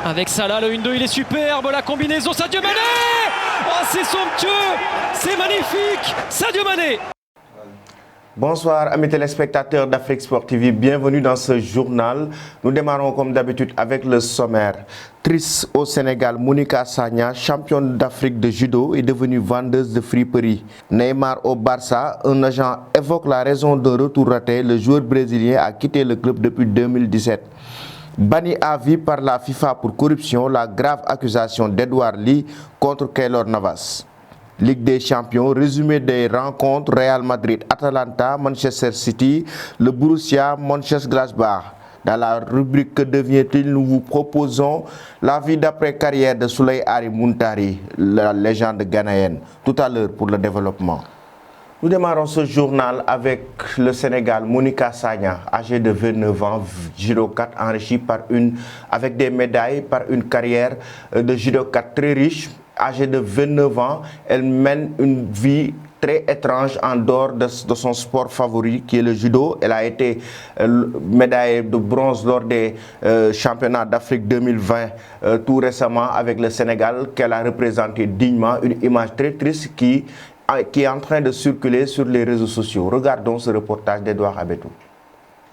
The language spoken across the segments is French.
Avec Salah, le 1-2, il est superbe, la combinaison, Sadio Mané. Oh, c'est somptueux, c'est magnifique, Sadio Mané. Bonsoir amis téléspectateurs d'Afrique Sport TV, bienvenue dans ce journal. Nous démarrons comme d'habitude avec le sommaire. Triste au Sénégal, Monica Sagna, championne d'Afrique de judo, est devenue vendeuse de friperie. Neymar au Barça, un agent évoque la raison d'un retour raté. Le joueur brésilien a quitté le club depuis 2017. Banni à vie par la FIFA pour corruption, la grave accusation d'Edouard Lee contre Keylor Navas. Ligue des champions, résumé des rencontres Real Madrid, Atalanta, Manchester City, le Borussia Mönchengladbach. Dans la rubrique Que devient-il, nous vous proposons la vie d'après-carrière de Souley Ari Muntari, la légende ghanéenne. Tout à l'heure pour le développement. Nous démarrons ce journal avec le Sénégal, Monica Sagna, âgée de 29 ans, judo 4, enrichie avec des médailles par une carrière de judo 4 très riche. Âgée de 29 ans, elle mène une vie très étrange en dehors de son sport favori qui est le judo. Elle a été médaillée de bronze lors des championnats d'Afrique 2020 tout récemment avec le Sénégal qu'elle a représenté dignement, une image très triste qui est en train de circuler sur les réseaux sociaux. Regardons ce reportage d'Edouard Abetou.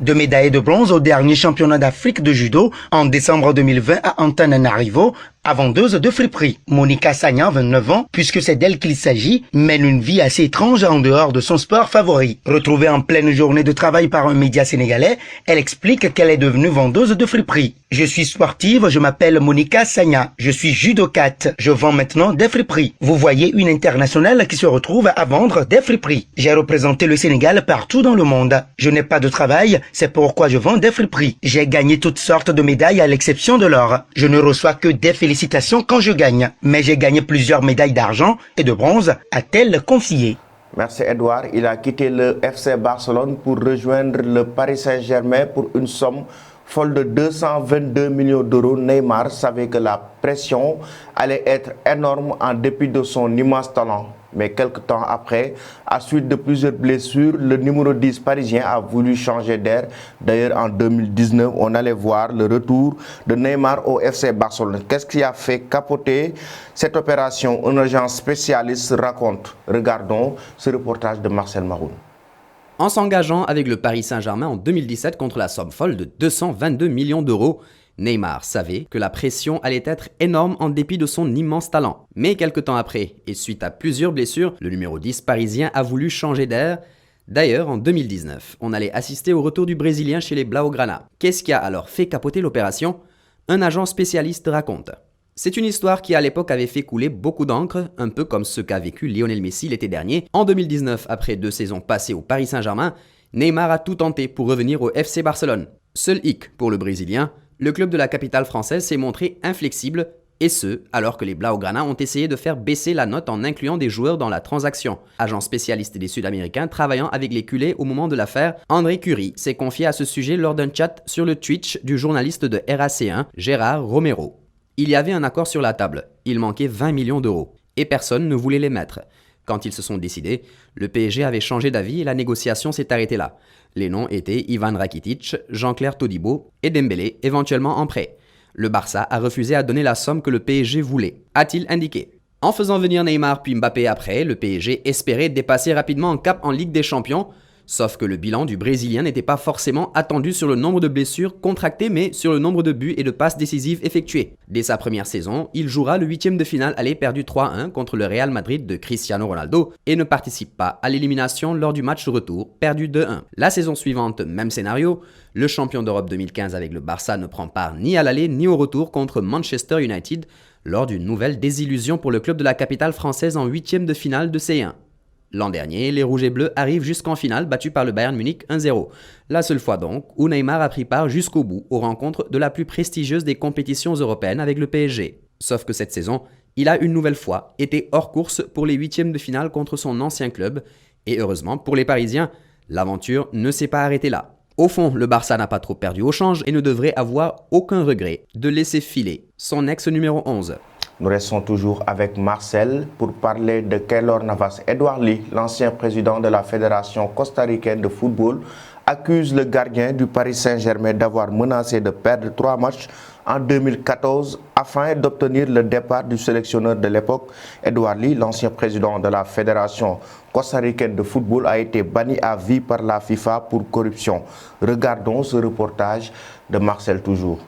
Deux médailles de bronze au dernier championnat d'Afrique de judo en décembre 2020 à Antananarivo, vendeuse de friperie. Monica Sagna, 29 ans, puisque c'est d'elle qu'il s'agit, mène une vie assez étrange en dehors de son sport favori. Retrouvée en pleine journée de travail par un média sénégalais, elle explique qu'elle est devenue vendeuse de friperie. Je suis sportive, je m'appelle Monica Sagna, je suis judokate, je vends maintenant des friperies. Vous voyez une internationale qui se retrouve à vendre des friperies. J'ai représenté le Sénégal partout dans le monde. Je n'ai pas de travail, c'est pourquoi je vends des friperies. J'ai gagné toutes sortes de médailles à l'exception de l'or. Je ne reçois que des félicitations quand je gagne. Mais j'ai gagné plusieurs médailles d'argent et de bronze, a-t-elle confié. Merci Edouard. Il a quitté le FC Barcelone pour rejoindre le Paris Saint-Germain pour une somme folle de 222 millions d'euros. Neymar savait que la pression allait être énorme en dépit de son immense talent. Mais quelques temps après, à suite de plusieurs blessures, le numéro 10 parisien a voulu changer d'air. D'ailleurs, en 2019, on allait voir le retour de Neymar au FC Barcelone. Qu'est-ce qui a fait capoter cette opération? Un agent spécialiste raconte. Regardons ce reportage de Marcel Maroun. En s'engageant avec le Paris Saint-Germain en 2017 contre la somme folle de 222 millions d'euros, Neymar savait que la pression allait être énorme en dépit de son immense talent. Mais quelques temps après, et suite à plusieurs blessures, le numéro 10 parisien a voulu changer d'air. D'ailleurs, en 2019, on allait assister au retour du Brésilien chez les Blaugrana. Qu'est-ce qui a alors fait capoter l'opération? Un agent spécialiste raconte. C'est une histoire qui à l'époque avait fait couler beaucoup d'encre, un peu comme ce qu'a vécu Lionel Messi l'été dernier. En 2019, après 2 saisons passées au Paris Saint-Germain, Neymar a tout tenté pour revenir au FC Barcelone. Seul hic pour le Brésilien, le club de la capitale française s'est montré inflexible, et ce, alors que les Blaugrana ont essayé de faire baisser la note en incluant des joueurs dans la transaction. Agent spécialiste des Sud-Américains travaillant avec les culés au moment de l'affaire, André Curie s'est confié à ce sujet lors d'un chat sur le Twitch du journaliste de RAC1, Gérard Romero. Il y avait un accord sur la table, il manquait 20 millions d'euros, et personne ne voulait les mettre. Quand ils se sont décidés, le PSG avait changé d'avis et la négociation s'est arrêtée là. Les noms étaient Ivan Rakitic, Jean-Claire Todibo et Dembélé, éventuellement en prêt. Le Barça a refusé à donner la somme que le PSG voulait, a-t-il indiqué. En faisant venir Neymar puis Mbappé après, le PSG espérait dépasser rapidement un cap en Ligue des Champions, sauf que le bilan du Brésilien n'était pas forcément attendu sur le nombre de blessures contractées, mais sur le nombre de buts et de passes décisives effectuées. Dès sa première saison, il jouera le 8e de finale aller perdu 3-1 contre le Real Madrid de Cristiano Ronaldo et ne participe pas à l'élimination lors du match retour, perdu 2-1. La saison suivante, même scénario, le champion d'Europe 2015 avec le Barça ne prend part ni à l'aller ni au retour contre Manchester United lors d'une nouvelle désillusion pour le club de la capitale française en 8e de finale de C1. L'an dernier, les Rouges et Bleus arrivent jusqu'en finale, battus par le Bayern Munich 1-0. La seule fois donc où Neymar a pris part jusqu'au bout aux rencontres de la plus prestigieuse des compétitions européennes avec le PSG. Sauf que cette saison, il a une nouvelle fois été hors course pour les 8e de finale contre son ancien club. Et heureusement pour les Parisiens, l'aventure ne s'est pas arrêtée là. Au fond, le Barça n'a pas trop perdu au change et ne devrait avoir aucun regret de laisser filer son ex numéro 11. Nous restons toujours avec Marcel pour parler de Keylor Navas. Edouard Lee, l'ancien président de la Fédération costaricaine de football, accuse le gardien du Paris Saint-Germain d'avoir menacé de perdre 3 matchs en 2014 afin d'obtenir le départ du sélectionneur de l'époque, Edouard Ly, l'ancien président de la Fédération costaricaine de football, a été banni à vie par la FIFA pour corruption. Regardons ce reportage de Marcel Toujours.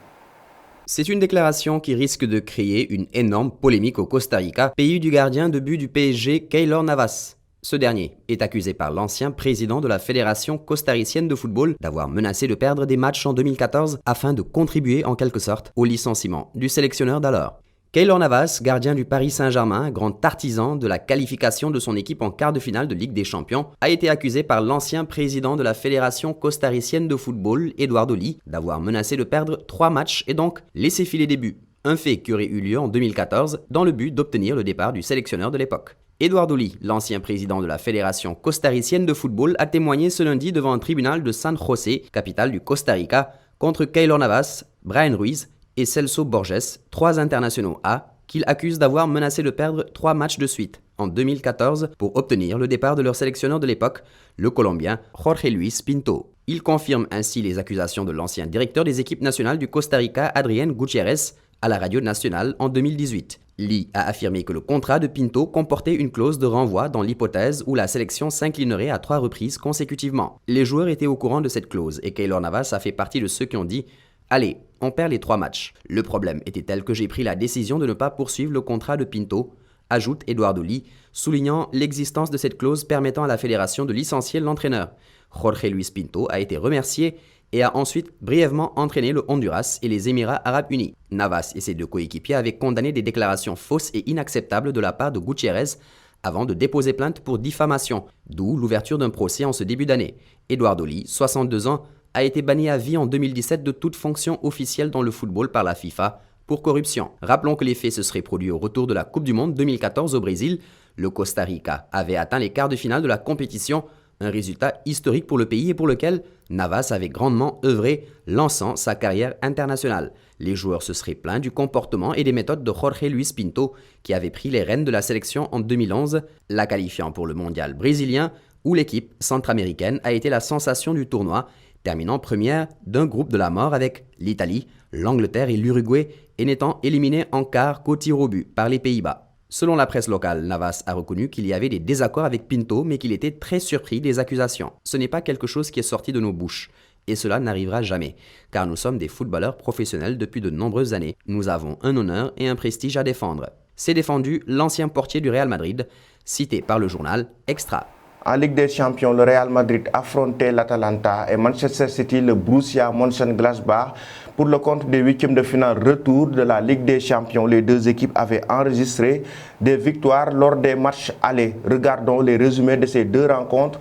C'est une déclaration qui risque de créer une énorme polémique au Costa Rica, pays du gardien de but du PSG, Keylor Navas. Ce dernier est accusé par l'ancien président de la Fédération costaricienne de football d'avoir menacé de perdre des matchs en 2014 afin de contribuer en quelque sorte au licenciement du sélectionneur d'alors. Keylor Navas, gardien du Paris Saint-Germain, grand artisan de la qualification de son équipe en quart de finale de Ligue des Champions, a été accusé par l'ancien président de la Fédération costaricienne de football, Eduardo Ly, d'avoir menacé de perdre 3 matchs et donc laisser filer des buts. Un fait qui aurait eu lieu en 2014 dans le but d'obtenir le départ du sélectionneur de l'époque. Eduardo Ly, l'ancien président de la Fédération costaricienne de football, a témoigné ce lundi devant un tribunal de San José, capitale du Costa Rica, contre Keylor Navas, Brian Ruiz et Celso Borges, 3 internationaux A, qu'il accuse d'avoir menacé de perdre 3 matchs de suite en 2014 pour obtenir le départ de leur sélectionneur de l'époque, le Colombien Jorge Luis Pinto. Il confirme ainsi les accusations de l'ancien directeur des équipes nationales du Costa Rica, Adrien Gutiérrez, à la radio nationale en 2018. Lee a affirmé que le contrat de Pinto comportait une clause de renvoi dans l'hypothèse où la sélection s'inclinerait à 3 reprises consécutivement. Les joueurs étaient au courant de cette clause et Keylor Navas a fait partie de ceux qui ont dit « Allez, on perd les 3 matchs. Le problème était tel que j'ai pris la décision de ne pas poursuivre le contrat de Pinto », ajoute Eduardo Ly, soulignant l'existence de cette clause permettant à la fédération de licencier l'entraîneur. Jorge Luis Pinto a été remercié et a ensuite brièvement entraîné le Honduras et les Émirats arabes unis. Navas et ses 2 coéquipiers avaient condamné des déclarations fausses et inacceptables de la part de Gutiérrez avant de déposer plainte pour diffamation, d'où l'ouverture d'un procès en ce début d'année. Eduardo Ly, 62 ans, a été banni à vie en 2017 de toute fonction officielle dans le football par la FIFA pour corruption. Rappelons que les faits se seraient produits au retour de la Coupe du Monde 2014 au Brésil. Le Costa Rica avait atteint les quarts de finale de la compétition, un résultat historique pour le pays et pour lequel Navas avait grandement œuvré, lançant sa carrière internationale. Les joueurs se seraient plaints du comportement et des méthodes de Jorge Luis Pinto, qui avait pris les rênes de la sélection en 2011, la qualifiant pour le mondial brésilien, où l'équipe centra-américaine a été la sensation du tournoi, terminant première d'un groupe de la mort avec l'Italie, l'Angleterre et l'Uruguay, et n'étant éliminé en quart qu'au tir au but par les Pays-Bas. Selon la presse locale, Navas a reconnu qu'il y avait des désaccords avec Pinto, mais qu'il était très surpris des accusations. Ce n'est pas quelque chose qui est sorti de nos bouches. Et cela n'arrivera jamais, car nous sommes des footballeurs professionnels depuis de nombreuses années. Nous avons un honneur et un prestige à défendre. C'est défendu l'ancien portier du Real Madrid, cité par le journal Extra. En Ligue des Champions, le Real Madrid affrontait l'Atalanta et Manchester City le Borussia Mönchengladbach pour le compte des 8e de finale retour de la Ligue des Champions. Les 2 équipes avaient enregistré des victoires lors des matchs allés. Regardons les résumés de ces 2 rencontres.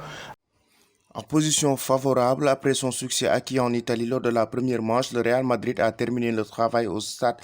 En position favorable après son succès acquis en Italie lors de la première manche, le Real Madrid a terminé le travail au stade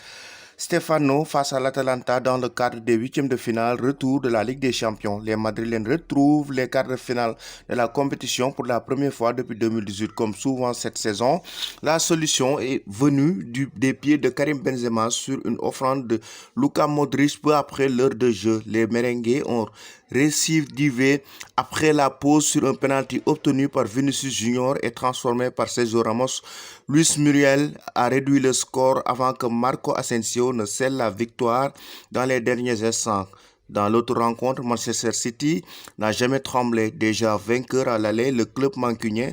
Stefano face à l'Atalanta dans le cadre des 8e de finale retour de la Ligue des Champions. Les Madrilènes retrouvent les quarts de finale de la compétition pour la première fois depuis 2018. Comme souvent cette saison, la solution est venue des pieds de Karim Benzema sur une offrande de Luka Modric peu après l'heure de jeu. Les merengues ont récidivé après la pause sur un penalty obtenu par Vinicius Junior et transformé par Sergio Ramos. Luis Muriel a réduit le score avant que Marco Asensio ne scelle la victoire dans les derniers instants. Dans l'autre rencontre, Manchester City n'a jamais tremblé. Déjà vainqueur à l'aller, le club mancunien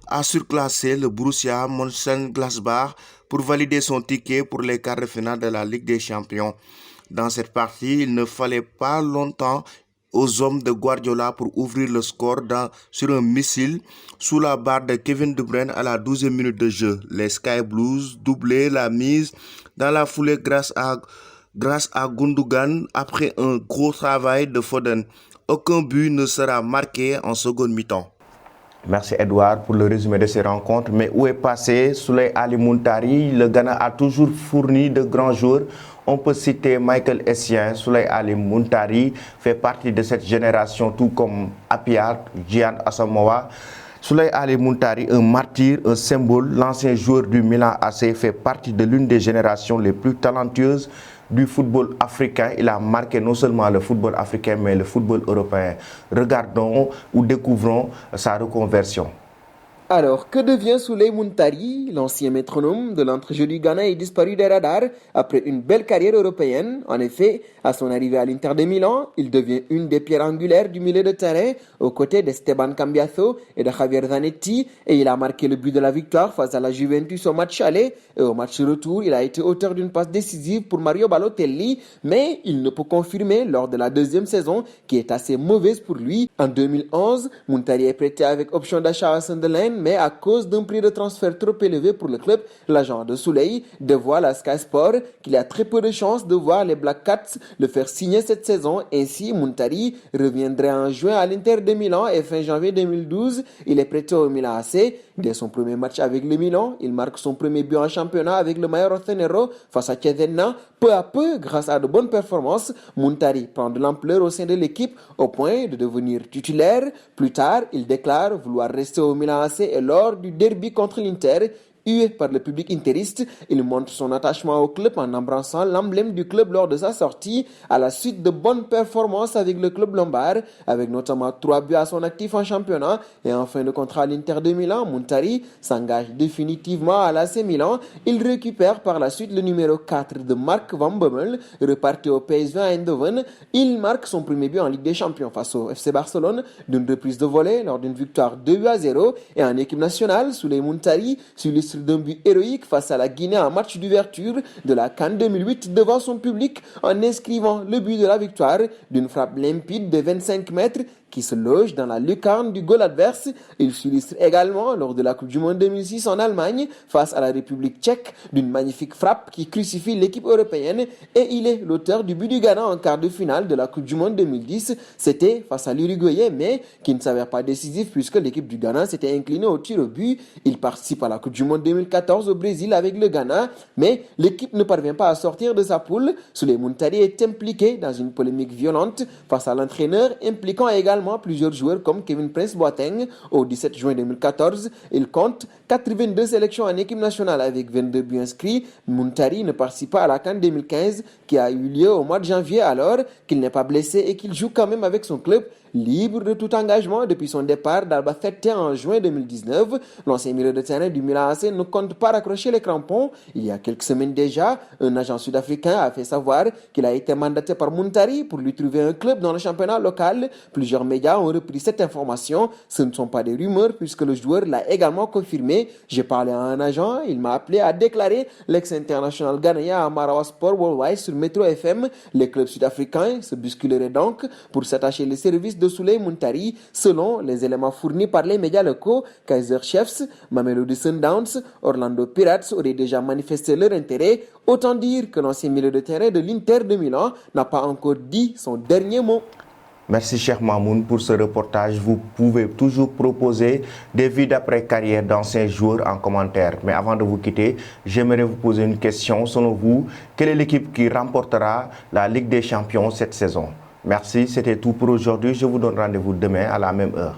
a surclassé le Borussia Mönchengladbach pour valider son ticket pour les quarts de finale de la Ligue des Champions. Dans cette partie, il ne fallait pas longtemps aux hommes de Guardiola pour ouvrir le score sur un missile sous la barre de Kevin De Bruyne à la 12e minute de jeu. Les Sky Blues doublaient la mise dans la foulée grâce à Gundogan après un gros travail de Foden. Aucun but ne sera marqué en seconde mi-temps. Merci Edouard pour le résumé de ces rencontres. Mais où est passé Souley Ali Muntari? Le Ghana a toujours fourni de grands joueurs. On peut citer Michael Essien. Souley Ali Muntari fait partie de cette génération, tout comme Appiah, Gyan Asamoah. Souley Ali Muntari, un martyr, un symbole, l'ancien joueur du Milan AC, fait partie de l'une des générations les plus talentueuses du football africain. Il a marqué non seulement le football africain, mais le football européen. Regardons ou découvrons sa reconversion. Alors, que devient Souley Muntari? L'ancien métronome de l'entrejeu du Ghana est disparu des radars après une belle carrière européenne. En effet, à son arrivée à l'Inter de Milan, il devient une des pierres angulaires du milieu de terrain aux côtés d'Esteban Cambiasso et de Javier Zanetti, et il a marqué le but de la victoire face à la Juventus au match aller, et au match retour, il a été auteur d'une passe décisive pour Mario Balotelli, mais il ne peut confirmer lors de la deuxième saison qui est assez mauvaise pour lui. En 2011, Muntari est prêté avec option d'achat à Sunderland, mais à cause d'un prix de transfert trop élevé pour le club, l'agent de Souley dévoile à Sky Sport qu'il a très peu de chances de voir les Black Cats le faire signer cette saison. Ainsi, Muntari reviendrait en juin à l'Inter de Milan et fin janvier 2012, il est prêté au Milan AC. Dès son premier match avec le Milan, il marque son premier but en championnat avec le Mayor Rossonero face à Chiavenna. Peu à peu, grâce à de bonnes performances, Muntari prend de l'ampleur au sein de l'équipe au point de devenir titulaire. Plus tard, il déclare vouloir rester au Milan AC et lors du derby contre l'Inter, hué par le public interiste, il montre son attachement au club en embrassant l'emblème du club lors de sa sortie à la suite de bonnes performances avec le club lombard, avec notamment 3 buts à son actif en championnat. Et en fin de contrat à l'Inter de Milan, Muntari s'engage définitivement à l'AC Milan. Il récupère par la suite le numéro 4 de Mark Van Bommel, reparti au PSV à Eindhoven. Il marque son premier but en Ligue des Champions face au FC Barcelone d'une reprise de volée lors d'une victoire 2-0, et en équipe nationale, Souley Muntari s'illustre d'un but héroïque face à la Guinée en match d'ouverture de la CAN 2008 devant son public en inscrivant le but de la victoire d'une frappe limpide de 25 mètres qui se loge dans la lucarne du goal adverse. Il s'illustre également lors de la Coupe du Monde 2006 en Allemagne face à la République tchèque d'une magnifique frappe qui crucifie l'équipe européenne, et il est l'auteur du but du Ghana en quart de finale de la Coupe du Monde 2010. C'était face à l'Uruguay, mais qui ne s'avère pas décisif puisque l'équipe du Ghana s'était inclinée au tir au but. Il participe à la Coupe du Monde 2014 au Brésil avec le Ghana, mais l'équipe ne parvient pas à sortir de sa poule. Souley Muntari est impliqué dans une polémique violente face à l'entraîneur, impliquant également plusieurs joueurs comme Kevin Prince Boateng. Au 17 juin 2014, il compte 82 sélections en équipe nationale avec 22 buts inscrits. Muntari ne participe pas à la CAN 2015 qui a eu lieu au mois de janvier, alors qu'il n'est pas blessé et qu'il joue quand même avec son club. Libre de tout engagement depuis son départ d'Albacete en juin 2019, l'ancien milieu de terrain du Milan AC ne compte pas raccrocher les crampons. Il y a quelques semaines déjà, un agent sud-africain a fait savoir qu'il a été mandaté par Muntari pour lui trouver un club dans le championnat local. Plusieurs médias ont repris cette information. Ce ne sont pas des rumeurs puisque le joueur l'a également confirmé. J'ai parlé à un agent, il m'a appelé à déclarer l'ex-international ghanéen à Marawa Sport Worldwide sur Metro FM. Les clubs sud-africains se bousculeraient donc pour s'attacher les services de Souley Muntari, selon les éléments fournis par les médias locaux. Kaizer Chiefs, Mamelodi Sundowns, Orlando Pirates auraient déjà manifesté leur intérêt. Autant dire que l'ancien milieu de terrain de l'Inter de Milan n'a pas encore dit son dernier mot. Merci Cheikh Mamoun pour ce reportage. Vous pouvez toujours proposer des vies d'après-carrière d'anciens joueurs en commentaire. Mais avant de vous quitter, j'aimerais vous poser une question. Selon vous, quelle est l'équipe qui remportera la Ligue des Champions cette saison? Merci, c'était tout pour aujourd'hui. Je vous donne rendez-vous demain à la même heure.